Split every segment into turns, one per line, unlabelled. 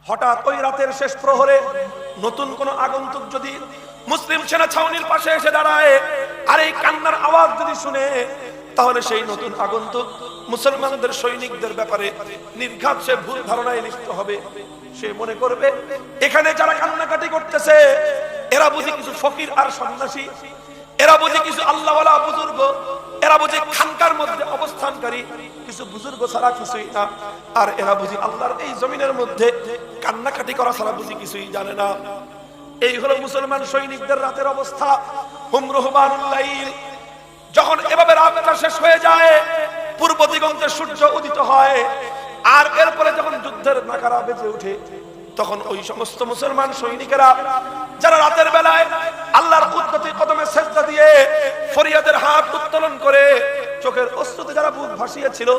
হঠাৎ ওই রাতের শেষ প্রহরে নতুন কোন আগন্তুক যদি মুসলিম সেনা ছাউনির পাশে এসে দাঁড়ায় আর এই কান্নার আওয়াজ যদি শুনে, তাহলে সেই নতুন আগন্তুক মুসলমানদের সৈনিকদের ব্যাপারে নির্ঘাত সে ভুল ধারণায় লিপ্ত হবে। সে মনে করবে এখানে যারা কান্নাকাটি করতেছে এরা বুঝি কিছু ফকির আর সন্ন্যাসী, এরা বুঝি কিছু আল্লাহওয়ালা বুজুর্গ, এরা বুঝি খানকার মধ্যে অবস্থানকারী কিছু বুজুর্গ ছাড়া কিছুই না, আর এরা বুঝি আল্লাহর এই জমিনের মধ্যে কান্নাকাটি করা ছাড়া বুঝি কিছুই জানে না। এই হলো মুসলমান সৈনিকদের রাতের অবস্থা। হুম রুহবানুল লাইল। যখন এভাবে রাতটা শেষ হয়ে যায়, পূর্ব দিগন্তে সূর্য উদিত হয়, আর এরপরে যখন যুদ্ধের নাকারা বেজে ওঠে, তখন ওই সমস্ত মুসলমান সৈনিকেরা যারা রাতের বেলায় আল্লাহর কুদরতি কদমে সেজদা দিয়ে ফরিয়াদের হাত উত্তোলন করে চোখের অশ্রুতে যারা বুক ভাসিয়েছিল,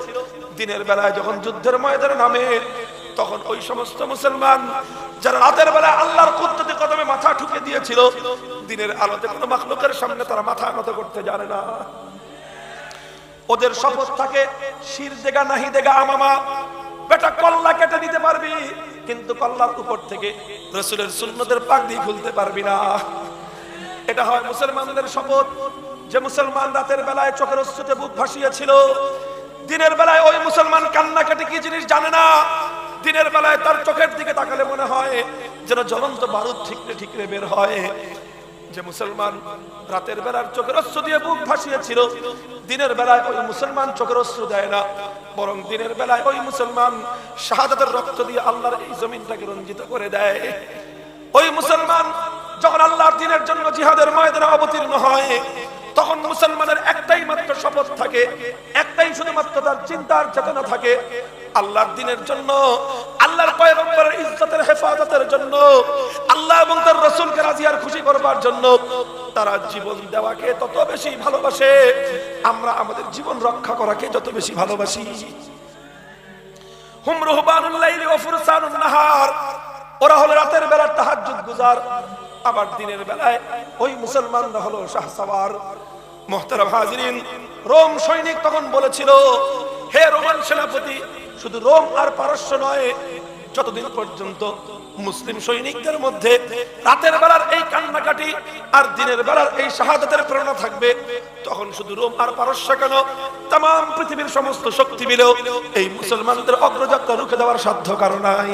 দিনের বেলায় যখন যুদ্ধের ময়দানে নামে, তখন ওই সমস্ত মুসলমান যারা রাতের বেলায় আল্লাহর কুদরতি কদমে মাথা ঠুকে দিয়েছিল, দিনের আলোতে কোনো মাখলুকের সামনে তারা মাথা নত করতে জানে না। ওদের শপথ থাকে, শির দেগা নাহি দেগা আমামা, বেটা কল্লা কেটে দিতে পারবি কিন্তু কল্লার উপর থেকে রাসূলের সুন্নতের পাগড়ি খুলতে পারবি না। এটা হয় মুসলমানদের শপথ। যে মুসলমান রাতের বেলায় চোখের অশ্রুতে বুক ভাসিয়েছিল, দিনের বেলায় ওই মুসলমান কান্নাকাটি কি জিনিস জানে না। দিনের বেলায় তার চোখের দিকে তাকালে মনে হয় যেন জ্বলন্ত বারুদ ঠিকরে ঠিকরে বের হয়। যে মুসলমান রাতের বেলার চোখের অশ্রু দিয়ে বুক ভাসিয়েছিল, দিনের বেলায় ওই মুসলমান চোখের অশ্রু দেয় না, বরং দিনের বেলায় ওই মুসলমান শাহাদাতের রক্ত দিয়ে আল্লাহর এই জমিনটাকে রঞ্জিত করে দেয়। ওই মুসলমান যখন আল্লাহর দ্বীনের জন্য জিহাদের ময়দানে অবতীর্ণ হয়, তখন মুসলমানের একটাই মাত্র শপথ থাকে, একটাই শুধুমাত্র তার চিন্তার চেতনা থাকে, আল্লাহর দ্বীনের জন্য, আল্লাহর পয়গম্বরের ইজ্জতের হেফাজতের জন্য, আল্লাহ এবং তার রাসূলকে রাজি আর খুশি করবার জন্য তারা জীবন দেওয়াকে তত বেশি ভালোবাসে, আমরা আমাদের জীবন রক্ষা করাকে যত বেশি ভালোবাসি। হুম রুহবানুল লাইলি ওয়া ফুরসানুন নাহার। ওরা হলো রাতের বেলার তাহাজ্জুদ গুজার, আবার দিনের বেলায় ওই মুসলমানরা হলো শাহসওয়ার। মুহতারাম হাজিরিন, রোম সৈনিক তখন বলেছিল, হে রোমান সেনাপতি, শুধু রোম আর পারস্য নয়, যতদিন পর্যন্ত মুসলিম সৈনিকদের মধ্যে রাতের বেলার এই কান্নাকাটি আর দিনের বেলার এই শাহাদাতের প্রেরণা থাকবে, তখন শুধু রোম আর পারস্য কেন, তাম পৃথিবীর সমস্ত শক্তি মিলেও এই মুসলমানদের অগ্রযাত্রা রুখে দেওয়ার সাধ্য কারো নাই।